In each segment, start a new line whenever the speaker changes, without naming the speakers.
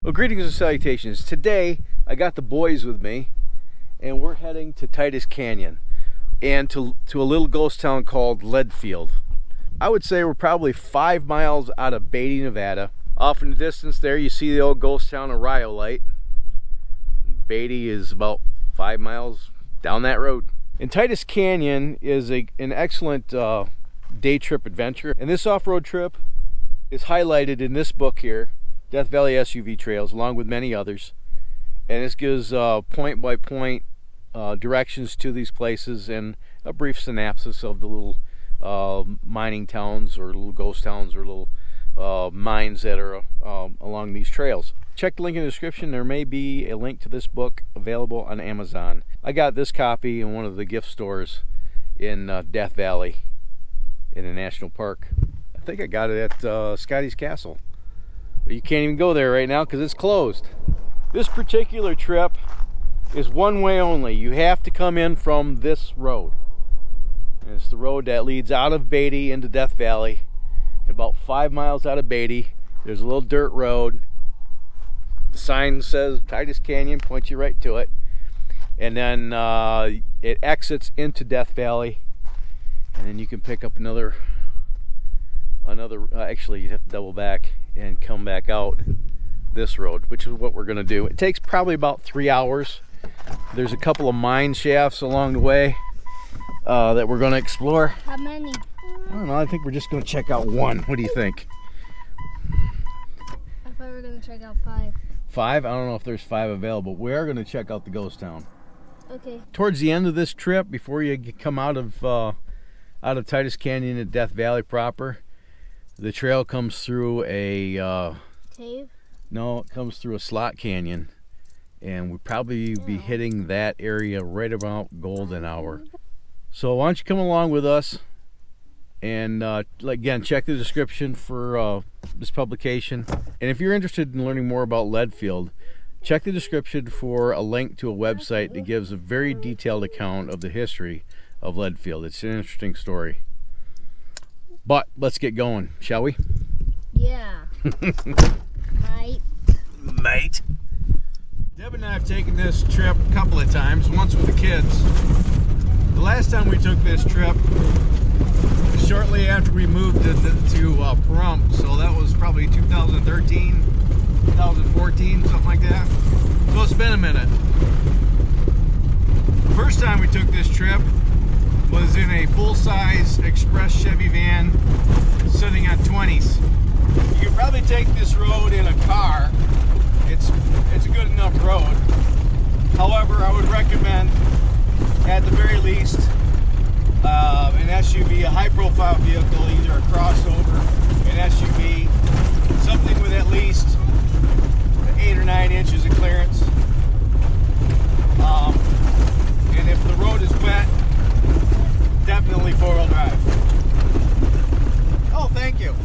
Well, greetings and salutations. Today, I got the boys with me, and we're heading to Titus Canyon and to a little ghost town called Leadfield. I would say we're probably 5 miles out of Beatty, Nevada. Off in the distance there, you see the old ghost town of Rhyolite. Beatty is about 5 miles down that road. And Titus Canyon is an excellent day trip adventure. And this off-road trip is highlighted in this book here, Death Valley SUV Trails, along with many others. And this gives point by point directions to these places and a brief synopsis of the little mining towns or little ghost towns or little mines that are along these trails. Check the link in the description. There may be a link to this book available on Amazon. I got this copy in one of the gift stores in Death Valley in a national park. I think I got it at Scotty's Castle. But you can't even go there right now because it's closed. This particular trip is one way only. You have to come in from this road. And it's the road that leads out of Beatty into Death Valley. About 5 miles out of Beatty, there's a little dirt road. The sign says Titus Canyon, points you right to it. And then it exits into Death Valley. And then you can pick up another actually you'd have to double back and come back out this road, which is what we're going to do. It takes probably about 3 hours. There's a couple of mine shafts along the way that we're going to explore.
How many?
I don't know, I think we're just going to check out one. What do you think?
I thought we were going to check out 5.
5? I don't know if there's 5 available. We are going to check out the ghost town.
Okay.
Towards the end of this trip, before you come out of Titus Canyon at Death Valley proper, the trail comes through a
cave?
No, it comes through a slot canyon, and we'll probably be hitting that area right about golden hour. So why don't you come along with us, and again, check the description for this publication. And if you're interested in learning more about Leadfield, check the description for a link to a website that gives a very detailed account of the history of Leadfield. It's an interesting story. But let's get going, shall we?
Yeah.
Mate. Deb and I have taken this trip a couple of times, once with the kids. The last time we took this trip, shortly after we moved to Pahrump, so that was probably 2013, 2014, something like that. So it's been a minute. The first time we took this trip was in a full-size express Chevy van sitting on 20s. You could probably take this road in a car. It's a good enough road. However, I would recommend, at the very least, an SUV, a high-profile vehicle, either a crossover, an SUV, something with at least 8 or 9 inches of clearance. And if the road is wet, definitely 4-wheel drive. Oh, thank you.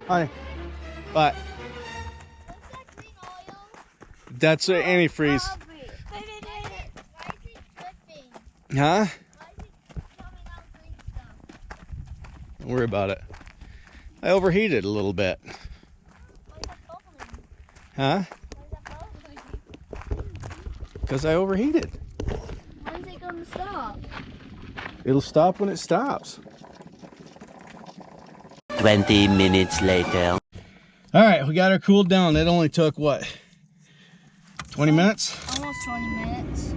Honey, what?
What's that green oil?
That's antifreeze.
Why is it dripping?
Huh?
Why is it coming out green stuff?
Don't worry about it. I overheated a little bit.
Why is that bubbling?
Huh?
Why is that bubbling?
Because I overheated.
When's it gonna stop?
It'll stop when it stops.
20 minutes later.
All right, we got her cooled down. It only took, what, 20 minutes?
Almost 20 minutes.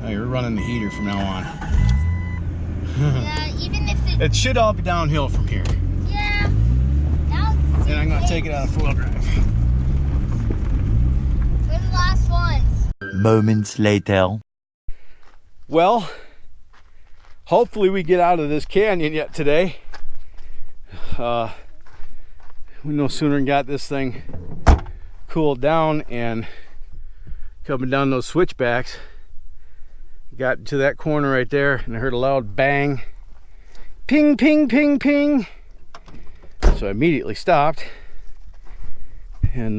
Oh, you're running the heater from now on.
Yeah, even if the...
It should all be downhill from here.
Yeah. Now
And I'm going to take it out of four-wheel drive.
we're the last ones.
Moments later.
Well, hopefully we get out of this canyon yet today. We no sooner got this thing cooled down and coming down those switchbacks, got to that corner right there and I heard a loud bang, ping, ping, ping, ping. So I immediately stopped and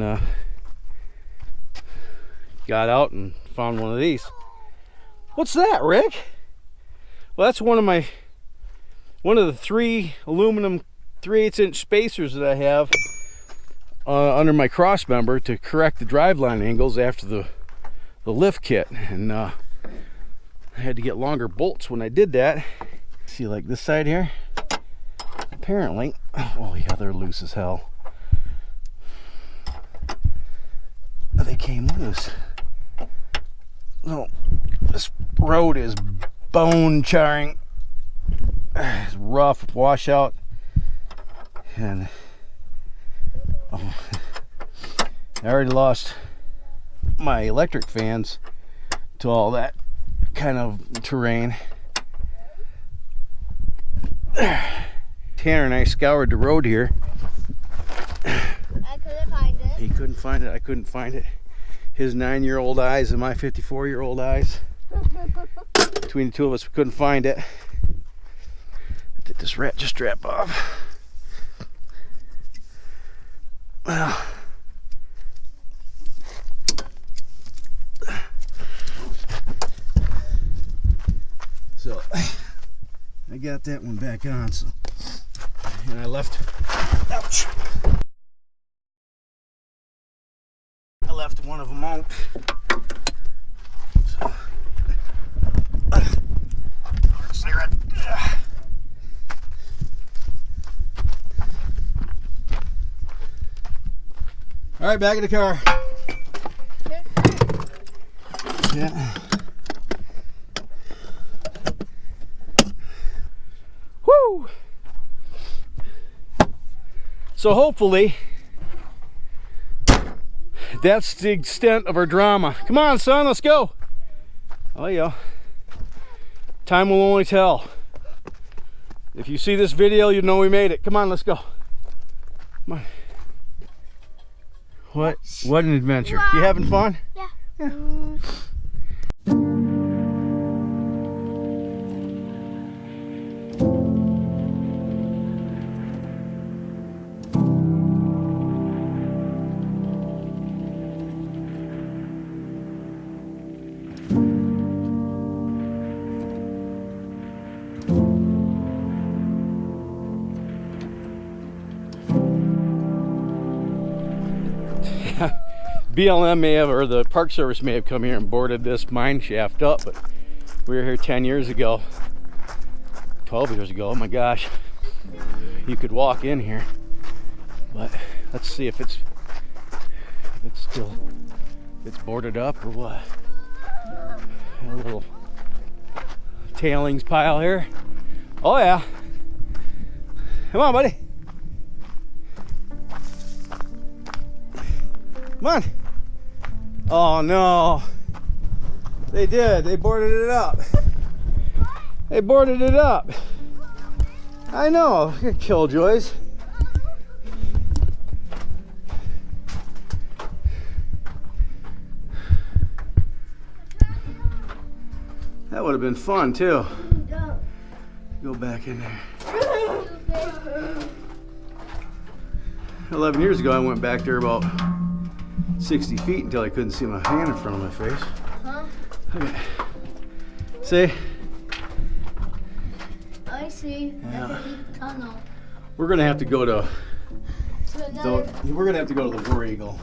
got out and found one of these. What's that, Rick? Well, that's one of the 3 aluminum 3/8" spacers that I have under my cross member to correct the driveline angles after the lift kit, and I had to get longer bolts when I did that. See, like this side here, apparently, oh yeah, they're loose as hell. They came loose. No, this road is bone charring. It's rough, washout, and oh, I already lost my electric fans to all that kind of terrain. Tanner and I scoured the road here.
I couldn't find it.
He couldn't find it, I couldn't find it. His 9-year-old eyes and my 54-year-old eyes. Between the two of us, we couldn't find it. Did this rat just drop off? Well, so I got that one back on. So, and I left. Ouch! I left one of them out. So, cigarette. All right, back in the car. Yeah. Woo! So hopefully that's the extent of our drama. Come on, son, let's go. Oh yeah. Time will only tell. If you see this video, you know we made it. Come on, let's go. Come on. What an adventure. You having fun?
Yeah.
Yeah. BLM may have, or the Park Service may have come here and boarded this mine shaft up, but we were here 10 years ago, 12 years ago. Oh my gosh, you could walk in here, but let's see if it's boarded up or what. A little tailings pile here. Oh yeah, come on, buddy. Come on. Oh no. They did. They boarded it up. They boarded it up. I know. Killjoys. That would have been fun too. Go back in there. 11 years ago, I went back there about 60 feet until I couldn't see my hand in front of my face.
Huh?
Okay. See?
I see.
Yeah.
That's a deep tunnel.
We're gonna have to go to.
So
We're gonna have to go to the War Eagle.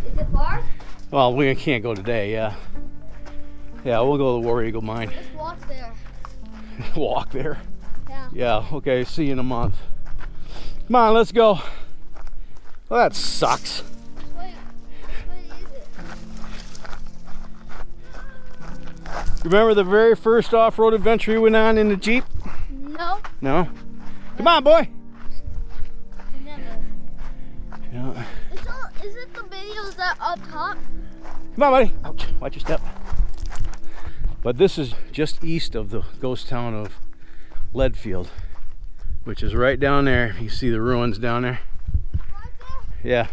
is it far?
Well, we can't go today. Yeah. Yeah, we'll go to the War Eagle mine.
Just walk there.
Walk there.
Yeah.
Yeah. Okay. See you in a month. Come on, let's go. Well, that sucks.
What is it?
Remember the very first off-road adventure we went on in the Jeep?
No.
No. Come on, boy.
Never.
Yeah.
Is it the videos that up top?
Come on, buddy. Ouch. Watch your step. But this is just east of the ghost town of Leadfield, which is right down there. You see the ruins down there?
Right there?
Yeah.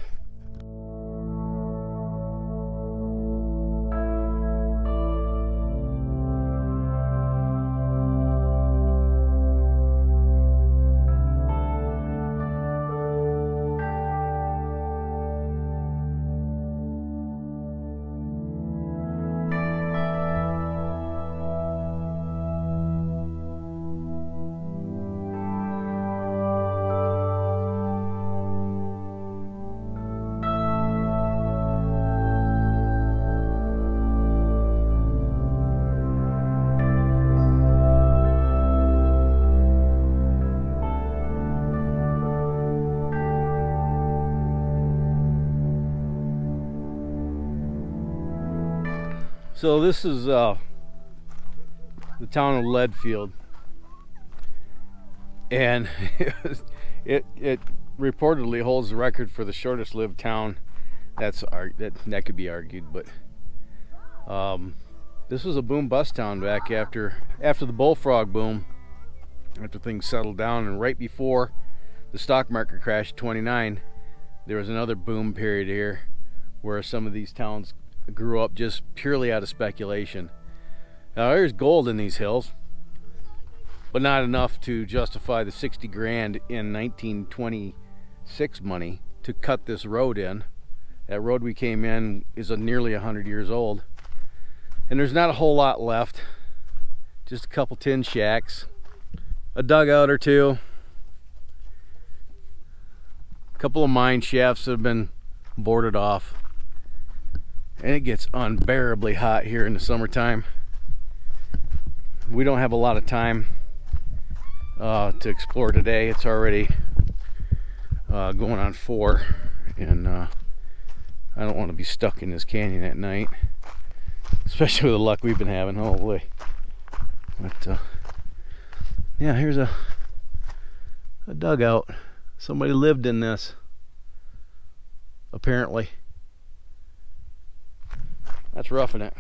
So this is the town of Leadfield, and it reportedly holds the record for the shortest lived town. That could be argued, but this was a boom bust town back after the bullfrog boom, after things settled down, and right before the stock market crashed in '29, there was another boom period here where some of these towns grew up just purely out of speculation. Now there's gold in these hills, but not enough to justify the 60 grand in 1926 money to cut this road in. That road we came in is nearly 100 years old, and there's not a whole lot left. Just a couple tin shacks, a dugout or two, a couple of mine shafts that have been boarded off. And it gets unbearably hot here in the summertime. We don't have a lot of time to explore today. It's already going on 4, and I don't want to be stuck in this canyon at night, especially with the luck we've been having. Holy! But yeah, here's a dugout. Somebody lived in this, apparently. That's roughing it.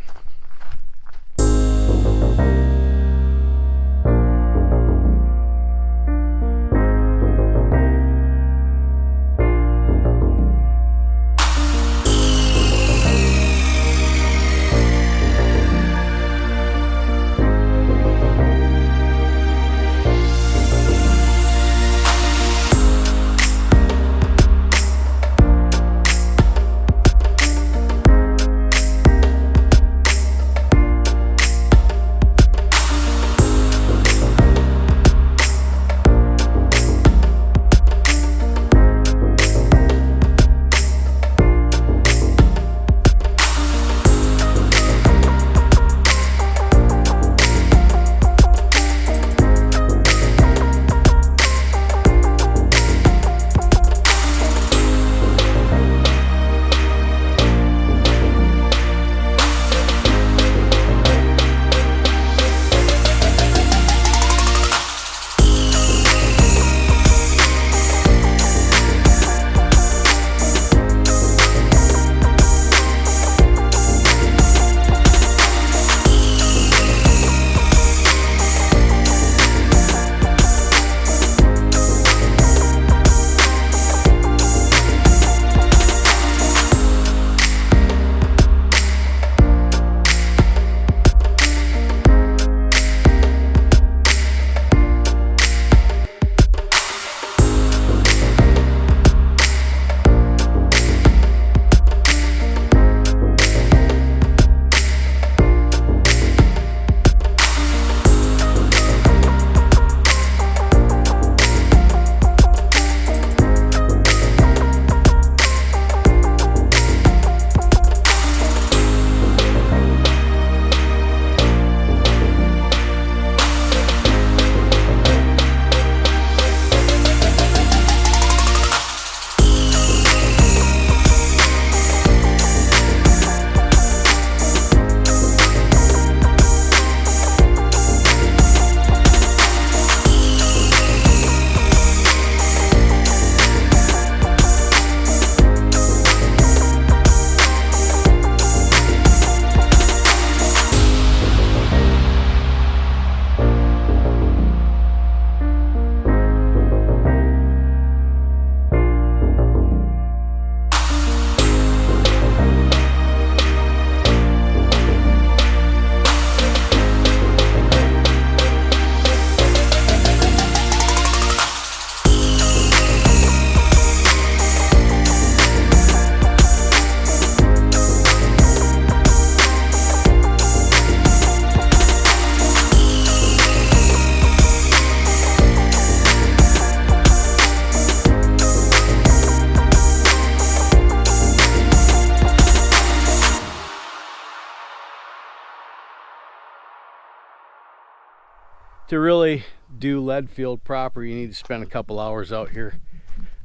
To really do Leadfield proper, you need to spend a couple hours out here.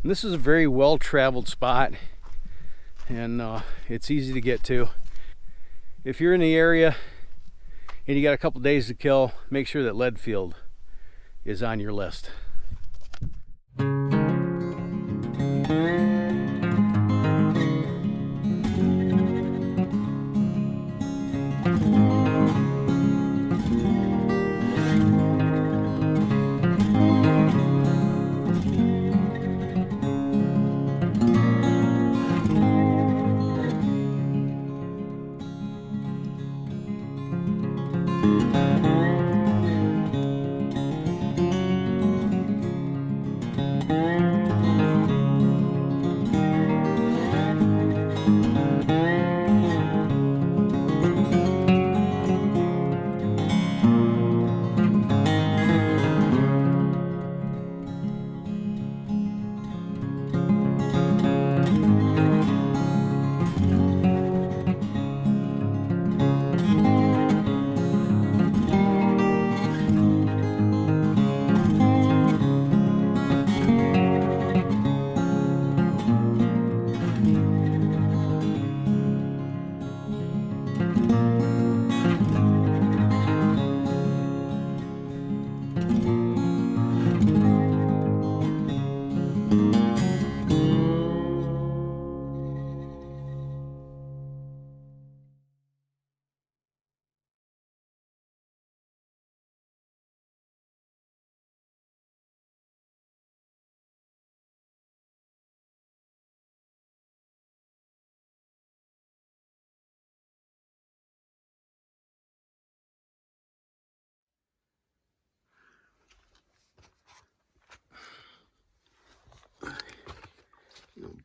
And this is a very well-traveled spot, and it's easy to get to. If you're in the area and you got a couple days to kill, make sure that Leadfield is on your list.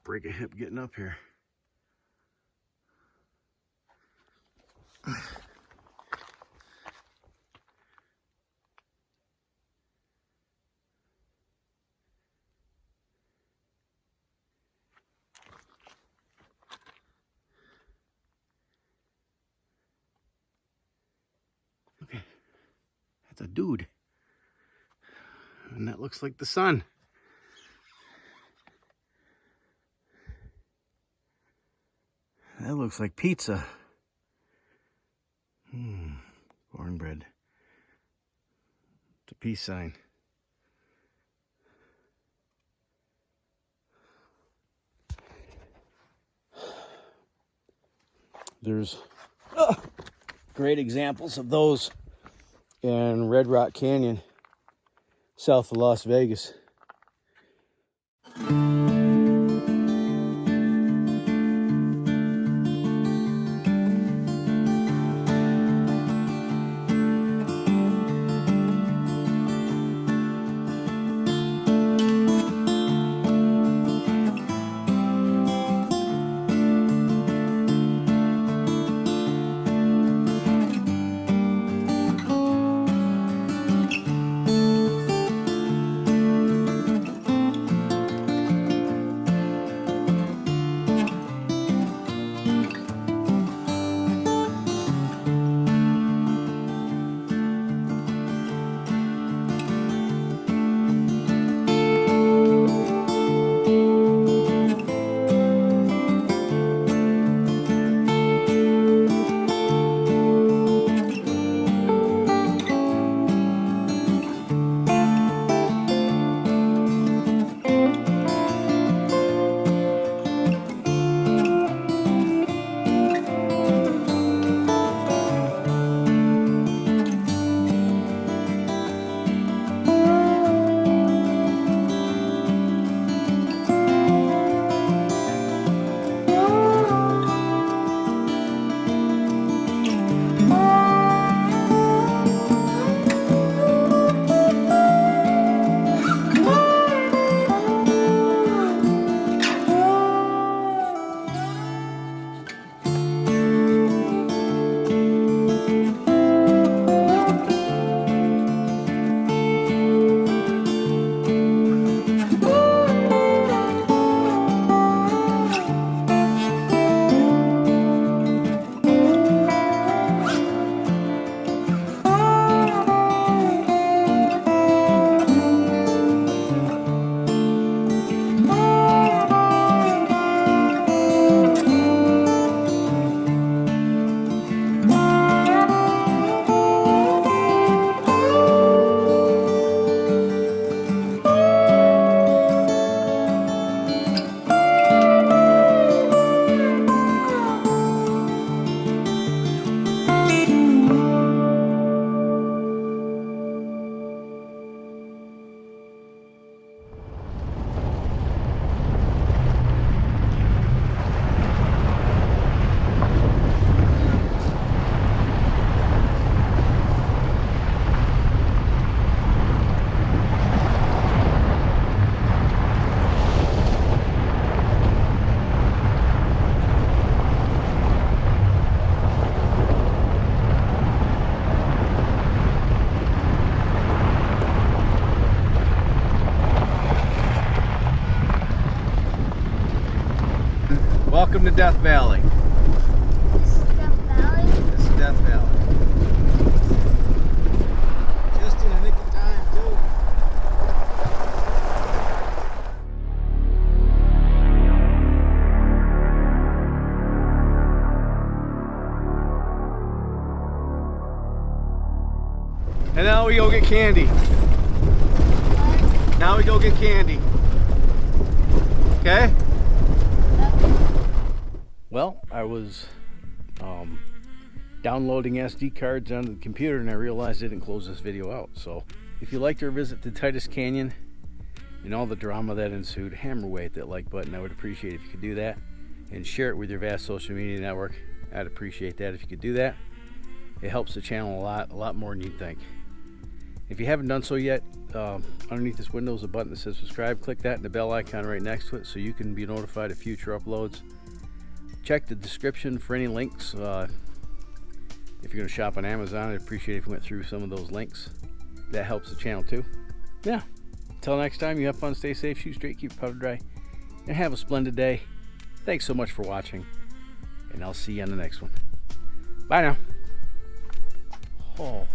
Break a hip getting up here. Okay, that's a dude. And that looks like the sun. That looks like pizza. Cornbread. It's a peace sign. There's great examples of those in Red Rock Canyon, south of Las Vegas. Welcome to Death Valley.
This is Death Valley.
This is Death Valley. Just in the nick of time, too. And now we go get candy. Now we go get candy. Okay? Well, I was downloading SD cards onto the computer and I realized I didn't close this video out. So if you liked our visit to Titus Canyon and all the drama that ensued, hammer away at that like button. I would appreciate it if you could do that. And share it with your vast social media network. I'd appreciate that if you could do that. It helps the channel a lot more than you'd think. If you haven't done so yet, underneath this window is a button that says subscribe. Click that and the bell icon right next to it so you can be notified of future uploads. Check the description for any links. If you're going to shop on Amazon, I'd appreciate it if you went through some of those links. That helps the channel too. Yeah. Until next time, you have fun, stay safe, shoot straight, keep your powder dry, and have a splendid day. Thanks so much for watching, and I'll see you on the next one. Bye now. Oh.